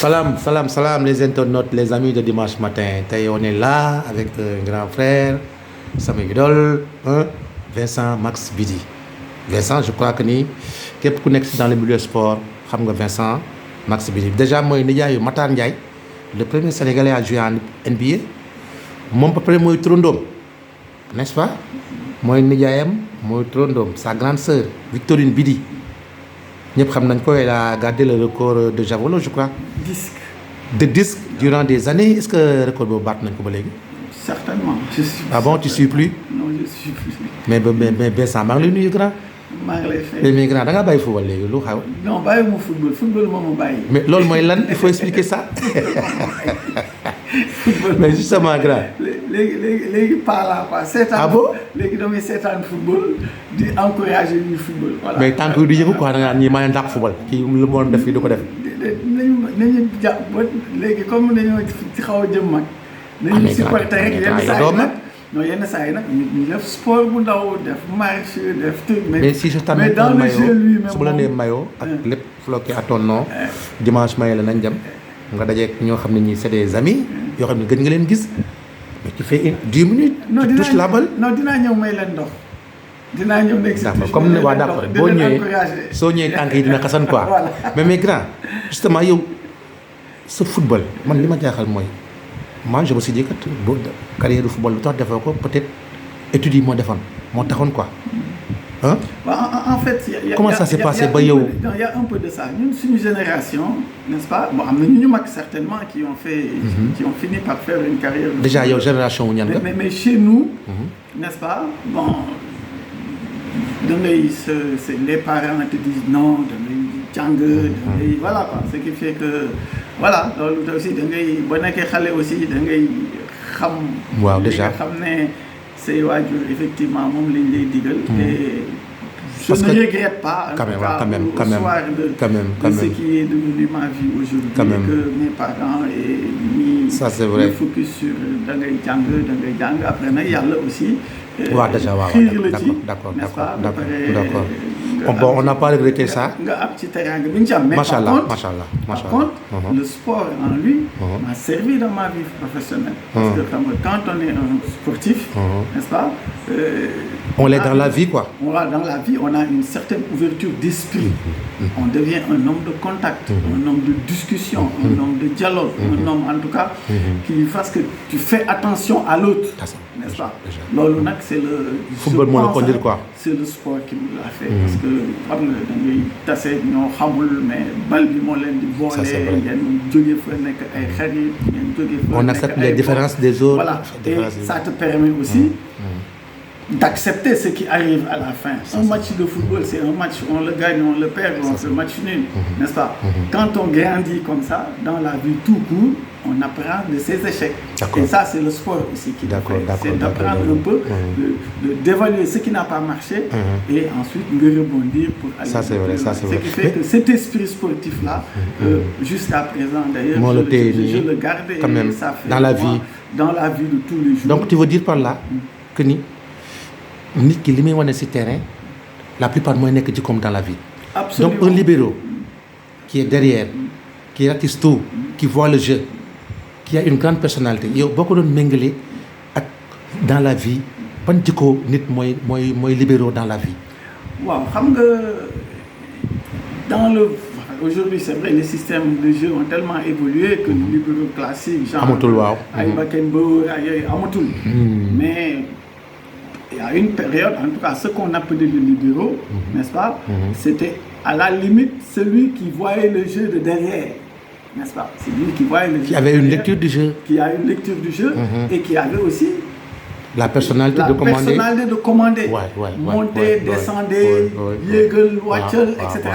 Salam les internautes, les amis de dimanche matin. On est là avec un grand frère, sama idole, Vincent Max Bidi. Vincent, je crois que ni képp ku nekk dans le milieu sport xam nga Vincent Max Bidi. Déjà mooy nijaayu Matar Ndiaye, le premier Sénégalais à jouer en NBA. Moom ba pare mooy turandoom, n'est-ce pas? Mooy nijaayam mooy turandoom, sa grande sœur Victorine Bidi. ñëpp xam nañ ko, elle a gardé le record de javelot, je crois. Disque durant des années. Est-ce que record boobu baat nañ ko ba léegi? Certainement. Ah bon, tu suis plus? Non, je suis plus. mais Vincent maa ngi lay nuyu grand. maa ngi lay fay. mais grand da ngaa bàyyi football léegi lu xaw? non bàyyiwuma football moom ma bàyyi. mais loolu mooy lan? Il faut expliquer ça. mais justement grand. léegi pas là quoi. seetaan. Ah bon? léegi damay seetaan football di encourager ñuy football. voilà mais tant que du yëngu quoi da nga naan ñii maa leen dàq football kii lu mu doon def fii du ko def. nañu jàpp ba léegi comme dañoo ci xaw a jëm mag. nañu supporter rek yenn saa yi nag. non yenn saa yi nag ñu def sport bu ndaw def marche def truc. mais si je t'amène un maillot su ma la nee maillot ak lépp floqué à ton nom dimanche maillot la nañ dem nga dajeek ñoo xam ne ñii c'est des amis yoo xam ne gën nga leen gis mais tu fais 10 minutes. non tu touches la balle. non dinaa ñëw may leen ndox. dinaa ñëw nekk si comme waa d'accord boo ñëwee soo ñëwee tànk yi dina xasan quoi. mais grand justement yow sa football man li ma jaaxal mooy. moi je me suis dit que boo carrière de football lu tax defoo ko peut-être études yi moo defoon moo taxoon quoi hein. en fait comment ça s'est passé ba yow. il y a un peu de ça ñun suñu génération n'est-ce pas bon am na ñu mag certainement qui ont fait. qui ont fini par faire une carrière. déjà yow génération wu ñan nga. mais chez nous. n'est-ce pas bon da ngay les parents te disent non da ngay jàng da ngay voilà quoi ce qui fait que. voilà loolu aussi da ngay ba nekkee xale aussi da ngay xam. waaw déjà nga xam ne say waajur effectivement moom lañ lay digal. et je ne regrette pas. quand même de ce qui est devenu ma vie aujourd'hui. que mes parents et ñi. ça c'est vrai focus sur da ngay jàng après nag yàlla aussi. waaw déjà waaw d'accord bon on n'a pas regretté ça. nga am ci teraanga bi ñu ci am. mais macha allah par contre le sport en lui m'a servi dans ma vie professionnelle. parce que quand on est un sportif. n'est-ce pas. on est dans la vie quoi. on est dans la vie, on a une certaine ouverture d'esprit. On devient un homme de contact, un homme de discussion, un homme de dialogue, un homme en tout cas qui fasse que tu fais attention à l'autre. N'est-ce pas? loolu nag c'est le. football moo la ko dire quoi. c'est le sport qui me l'a fait. parce que xam nga da ngay tase ñoo xamul mais bal bi moo leen di boole. ça c'est vrai ngeen jógee fa nekk ay xarit ngeen jógee fa. on accepte les différences des autres. voilà et ça te permet aussi. d'accepter ce qui arrive à la fin. Un match de football, c'est un match, on le gagne, on le perd, on fait match nul, n'est-ce pas? Quand on grandit comme ça, dans la vie tout court, on apprend de ses échecs. Et ça, c'est le sport aussi qui fait. C'est d'apprendre un peu, d'évaluer ce qui n'a pas marché et ensuite de rebondir pour aller. Ça, c'est vrai, ça, c'est vrai. Ce qui fait que cet esprit sportif-là, jusqu'à présent, d'ailleurs, je le garde quand même, et ça fait dans la vie. Dans la vie de tous les jours. Donc, tu veux dire par là que nit ki li muy wane ci terrain la plupart mooy nekk ci comme dans la vie. Absolument. Donc un libéro qui est derrière qui ratisse tout qui voit le jeu qui a une grande personnalité yow boo ko doon méngale ak dans la vie ban jikko nit mooy libéro dans la vie. waaw xam nga dans le aujourd'hui c'est vrai les systèmes de jeu ont tellement évolué que le libéro classique genre amatul waaw ay Beckenbauer ay yooyu amatul. mais il y a une période, en tout cas, ce qu'on appelait le libéro, n'est-ce pas? C'était à la limite celui qui voyait le jeu de derrière, n'est-ce pas? C'est lui qui voyait le jeu. Qui avait une lecture du jeu. Qui a une lecture du jeu et qui avait aussi la personnalité de commander. La personnalité de commander. Monter, descendre, yégal, wàccal, etc.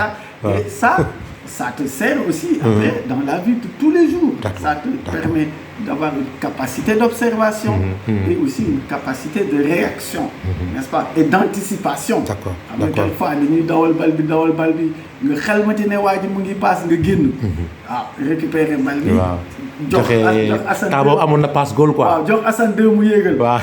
Et ça te sert aussi après dans la vie de tous les jours. Ça te permet d'avoir une capacité d'observation et aussi une capacité de réaction, n'est-ce pas? Et d'anticipation. D'accord. Quelquefois dañuy dawal bal bi nga xelmati ne waa ji mu ngi passe nga génn. récupérer bal bi. jox Assane 2 amoon na passe goal quoi. waaw jox Assane 2 mu yéegal. waaw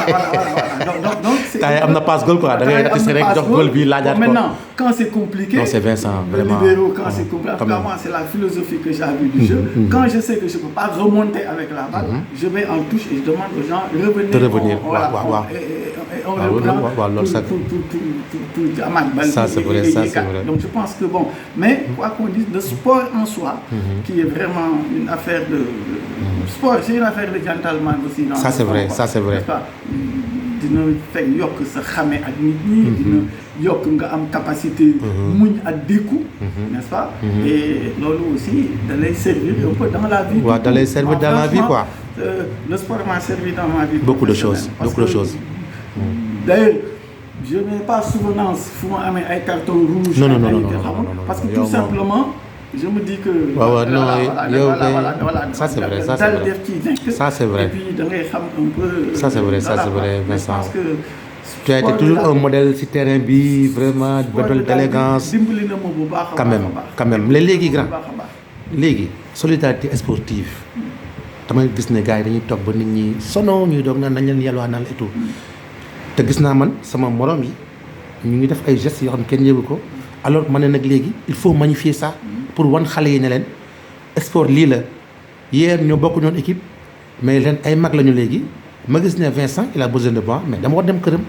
voilà donc c'est am na passe goal quoi da ngay raté rek jox goal bi laajaat ko. maintenant quand c'est compliqué. non c'est Vincent vraiment. Le libéro quand c'est compliqué. En tout cas moi c'est la philosophie que j'ai vue du jeu. Quand je sais que je peux pas remonter avec la balle. je vais en touche et je demande aux gens de revenir. waaw et on reprend tout amaat bal. ça c'est vrai ça c'est vrai. donc je pense que bon mais quoi qu'on dise le sport en soi. qui est vraiment une affaire de. sport c'est une affaire de gentleman aussi. ça c'est vrai ça c'est vrai. dina fekk yokk sa xame ak nit ñi. dina yokk nga am capacité. muñ ak dékku. n'est-ce pas. et loolu aussi da lay servir un peu dans la vie. waaw da lay servir dans la vie quoi. le sport m'a servi dans ma vie. beaucoup de choses beaucoup de choses. d'ailleurs je n'ai pas souvenance fu ma amee ay carton rouge. non parce que tout simplement. je me dis que. waaw non yow ça c'est vrai ça c'est vrai ça c'est vrai. et puis da ngay xam un peu. ça c'est vrai ça c'est vrai Vincent. parce que. tu as été toujours un modèle ci terrain bi vraiment modèle d'élégance. dimbali na ma bu baax a baax quand même léegi grand léegi solidarité sportive damay gis ne gars yi dañuy toog ba nit ñi sono ñuy doog naan nañ leen yalwaanal et tout te gis naa man sama morom yi ñu ngi def ay gestes yoo xam ne kenn yëgu ko alors ma ne nag léegi il faut magnifier ça. pour wan xale yi ne leen sport lii la yéen ñoo bokk ñoon équipe mais leen ay mag lañu léegi ma gis ne Vincent il a besoin de moi mais dama war dem këram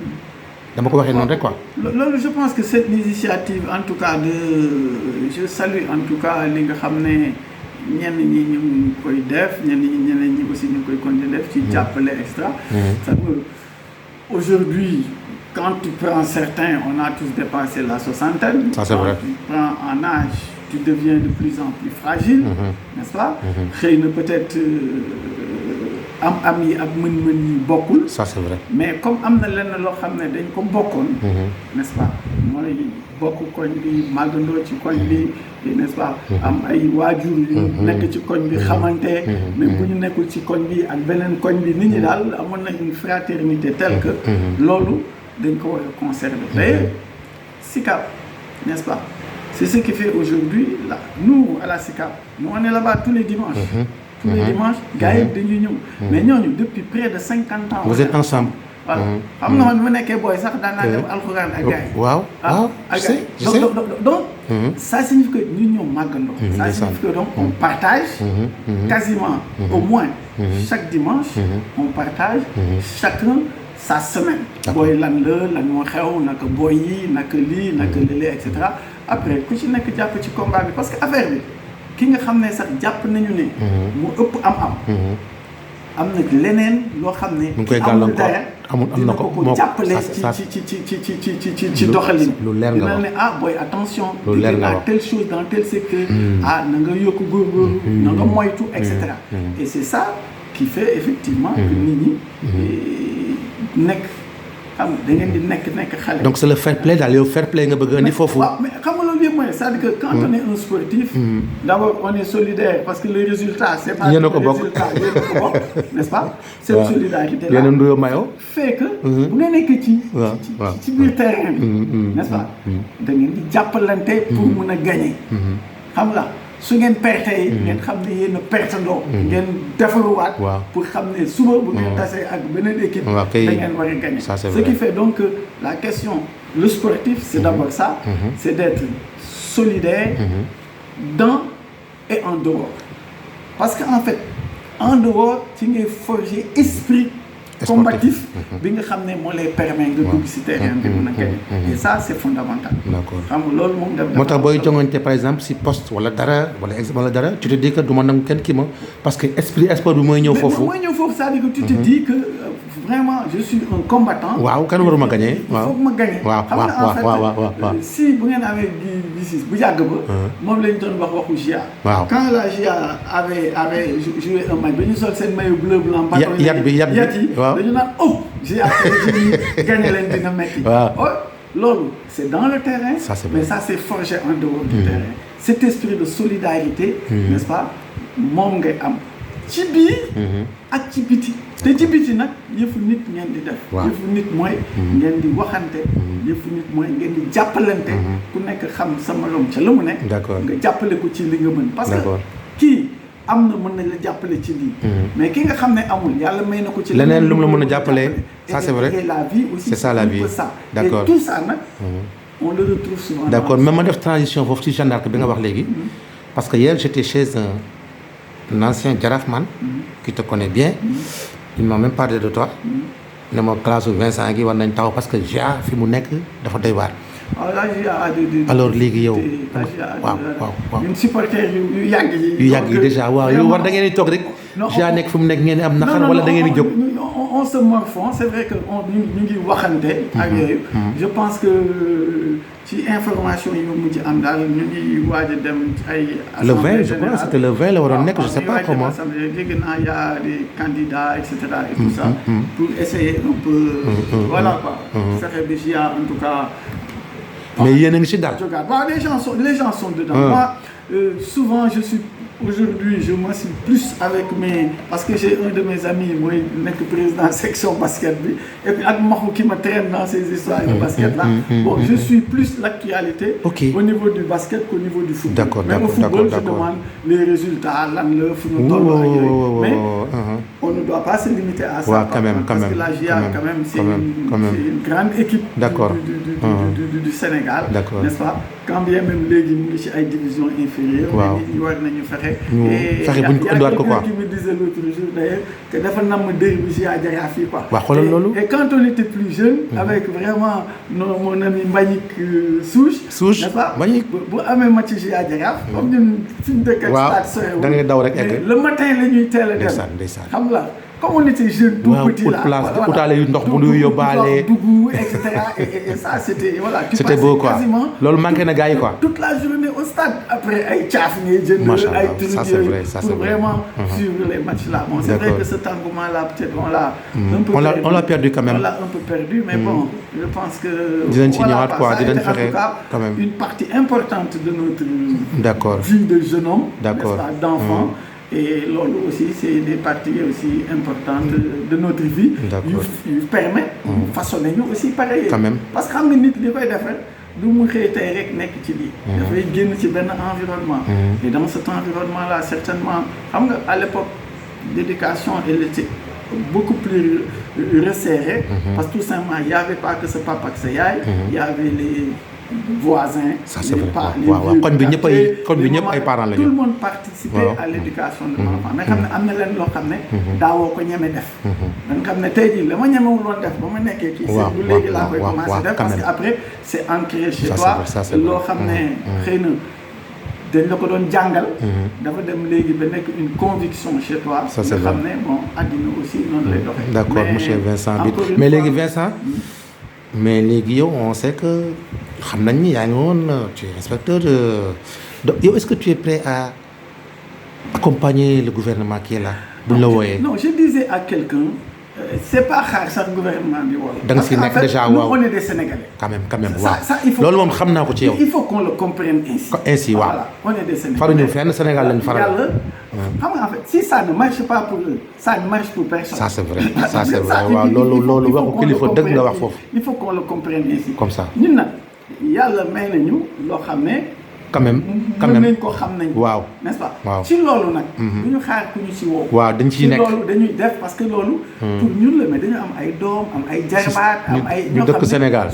dama ko waxee noonu rek quoi. loolu je pense que cette initiative en tout cas je salue en tout cas li nga xam ne ñenn ñi ñu ngi koy def ñeneen ñi aussi ñu ngi koy continuer def ci jàppale extra. ça veut aujourd'hui quand tu prends certains on a tous dépassé la soixantaine. ça c'est vrai. Quand tu prends en âge. tu deviens de plus en plus fragile. n'est-ce pas. xëy na peut-être am yi ak mën-mën yi bokkul. ça c'est vrai. mais comme am na lenn loo xam ne dañ ko bokkoon. n'est-ce pas mooy bokk koñ bi màggandoo ci koñ bi n'est-ce pas. am ay waajur yu nekk ci koñ bi xamante. mais bu ñu nekkul ci koñ bi ak beneen koñ bi nit ñi daal amoon na une fraternité telle que. loolu dañ ko war a conserver. d'ailleurs SICAP n'est-ce pas. c'est ce qui fait aujourd'hui là nous à la SICAP nous on est là-bas tous les dimanches. tous les dimanches gars yi dañuy ñëw. mais ñooñu depuis près de 50 ans. vous êtes ensemble. voilà xam nga man bu nekkee booy sax daan naa dem alxuraan ak gars yi. waaw waaw ak gars yi donc ça signifie que ñun ñoo màggandoo. ça signifie que donc on partage. quasiment au moins chaque dimanche. on partage chacun sa semaine. booy lan moo xew naka booy yi naka lii naka lële et cetera. après ku ci nekk jàpp ci combat bi parce que affaire bi ki nga xam ne sax jàpp nañu ne. mu ëpp am na leneen loo xam ne. mu ngi koy gàllankoor am na ko moo jàppale ci doxalin. lu leer nga wax dina ne booy attention. lu leer nga wax telle chose dans tel secteur. na nga yokk góorgóorlu. na nga moytu et cetera. et c'est ça qui fait effectivement que nit ñi nekk. xam nga da ngeen di nekk xale. donc c'est le fair play daal yow fair play nga bëgg a indi foofu. waaw mais xam nga loolu yëpp mooy c'est-à-dire que quand on est un sportif. d'abord on est solidaire parce que le résultat c'est pas. yéen a ko bokk n'est-ce pas. cette solidarité là yéen a nduyoo mayoo. fait que. bu nga nekk ci biir terrain bi. n'est-ce pas. da ngeen di jàppalante. pour mun a gagner. xam nga. su ngeen perte yi ngeen xam ne yéen a pertandoo ngeen defaruwaat pour xam ne suba bu ngeen tasee ak beneen équipe da ngeen war a gagner ce qui fait donc la question le sportif c'est d'abord ça c'est d'être solidaire dans et en dehors parce que en fait en dehors ci ngay forger esprit combatif bi nga xam ne moo lay permettre nga dugg ci terrain bi mën a gagner et ça c'est fondamental. d'accord xam nga loolu moom moo tax booy jongante par exemple si poste wala dara wala dara tu te dis que du ma nangu kenn kii ma parce que esprit sport bi mooy ñëw foofu. mooy ñëw foofu c'est-à-dire que tu te dis que vraiment je suis un combattant. waaw kan waruma gagner. waaw il faut que ma gagner. waaw si bu ngeen amee bi bu yàgg ba. moom lañ doon wax waxu GIA. waaw quand la GIA avait joué un match ba ñu sol seen maillot bleu blanc. yat yi dañu naan GIA gagné leen dina metti. loolu c'est dans le terrain. mais ça c'est forgé en dehors du terrain. cet esprit de solidarité. n'est-ce pas moom ngay am ci biir. ak ci biti. te ci biti nag yëfu nit ngeen di def. yëfu nit mooy. ngeen di waxante. yëfu nit mooy ngeen di jàppalante. ku nekk xam sa morom ca la mu nekk. d'accord nga jàppale ko ci li nga mën. parce que kii am na mën nañ la jàppale ci lii. mais ki nga xam ne amul yàlla may na ko ci. leneen lu mu la mën a jàppale ça c'est vrai. et la vie aussi. c'est ça la vie d'accord et tout ça nag. on le retrouve souvent. d'accord mais ma def transition foofu ci Jeanne d'Arc bi nga wax léegi. parce que hier j'étais chez un ancien Jarafman. qui te connaît bien. il m'a même parlé de toi. ne ma classe Vincent gi war nañ taxaw parce que GIA fi mu nekk dafa doy waar. alors léegi yow. waaw. ñun supporters yu yàgg yi. yu yàgg yi déjà waaw yow war da ngeen di toog rek. GIA nekk fi mu nekk ngeen am naqar wala da ngeen di jóg. on se morfond c'est vrai que ñu ngi waxante. ak yooyu. je pense que ci information yi mu mujj am daal ñu ngi waaj a dem ay. le 20 je crois c'était le 20 la waroon nekk je sais pas comment. dégg naa y a des candidats et cetera et tout ça. pour essayer un peu. voilà quoi. fexe bi GIA en tout cas. mais yéen a ngi si daal. waaw les gens sont dedans. Moi souvent je suis aujourd'hui je me suis plus avec parce que j'ai un de mes amis mooy nekk président section basket bi et puis ak Maxu qui me traîne dans ces histoires de basket là. Bon je suis plus l'actualité. au niveau du basket qu'au niveau du football. d'accord mais au football je demande les résultats lan la fu ñu toll ak yooyu. mais on ne doit pas se limiter à ça. waaw quand même parce que la GIA quand même c'est une grande équipe. d'accord du Sénégal. d'accord n'est-ce pas quand bien même léegi mu ngi ci ay divisions inférieures. waaw nit ñi war nañu fexe. fexe bu ñu ko indiwaat ko quoi. qui me disait l'autre jour d'ailleurs que dafa namm dër bi GIA Jaraaf yi quoi. waaw xoolal loolu. et quand on était plus jeune. avec vraiment mon ami Mbagnick Souche. n'est-ce pas Mbagnick bu amee match GIA Jaraaf. comme ñun suñu dëkk ak stade sorewul. da ngay daw rek egg. le matin la ñuy teel a dem. ndeysaan xam nga comme on était jeune tout petit là. waaw utaale yu ndox bu ñu yóbbaale. dugg et cetera et ça c'était voilà. c'était beau quoi loolu manqué na gars yi quoi. toute la journée au stade après ay caaf ngay jënd. ay trucs ça c'est vrai ça c'est vrai pour vraiment suivre les matchs là. Bon c'est vrai que cet engouement là peut-être on l'a un peu perdu. on l'a perdu quand même. On l'a un peu perdu mais bon je pense que. dinañ ci ñëwaat quoi dinañ fexe quand même une partie importante de notre. d'accord vie de jeune homme. d'accord n'est-ce pas d'enfant. et loolu aussi c'est des parties aussi importantes de notre vie. yu permet façonner ñu aussi pareil. quand même parce que xam nga nit li koy def rek du mu xëy tey rek nekk ci lii. dafay génn ci benn environnement. et dans cet environnement là certainement xam nga à l'époque d'éducation elle était beaucoup plus resserrée. parce que tout simplement il y avait pas que sa papa ak sa yaay. il y avait les voisins. ça c'est vrai waaw koñ bi ñëpp ay parents lañu. tout le monde participait à l'éducation de l'enfant mais xam ne am na leen loo xam ne. daawoo ko ñeme def. da nga xam ne tey jii la ma ñemewul woon def ba ma nekkee kii. waaw bu léegi laa koy commencer def parce que après c'est ancré chez toi. loo xam ne xëy na dañ la ko doon jàngal. dafa dem léegi ba nekk une conviction chez toi. ça c'est vrai nga xam ne bon àddina aussi noonu lay doxee. d'accord monsieur Vincent bi mais léegi Vincent. mais léegi yow on sait que xam nañ ni yaa ngi woon tu es inspecteur yow est-ce que tu es prêt à accompagner le gouvernement qui est là buñ la wooyee. non je disais à quelqu'un c'est pas xaar sax gouvernement bi wala. da nga si nekk déjà waaw on est des Sénégalais. quand même waaw ça il faut loolu moom xam naa ko ci yow. il faut qu'on le comprenne ainsi. ainsi waaw voilà on est des Sénégalais. faruñu fenn Sénégal lañ faral. yàlla xam nga en fait si ça ne marche pas pour eux ça ne marche pour personne. ça c'est vrai ça c'est vrai waaw loolu waxu kilifa dëgg nga wax foofu. il faut qu'on le comprenne ainsi. comme ça ñun nag yàlla may nañu loo xam ne. quand même mën nañ ko xam nañ. waaw n'est-ce pas. waaw ci loolu nag. du ñu xaar ku ñu ci woo. waaw dañ ciy nekk ci loolu dañuy def parce que loolu. pour ñun la mais dañu am ay doom am ay jarbaat am ay. ñu dëkk Sénégal.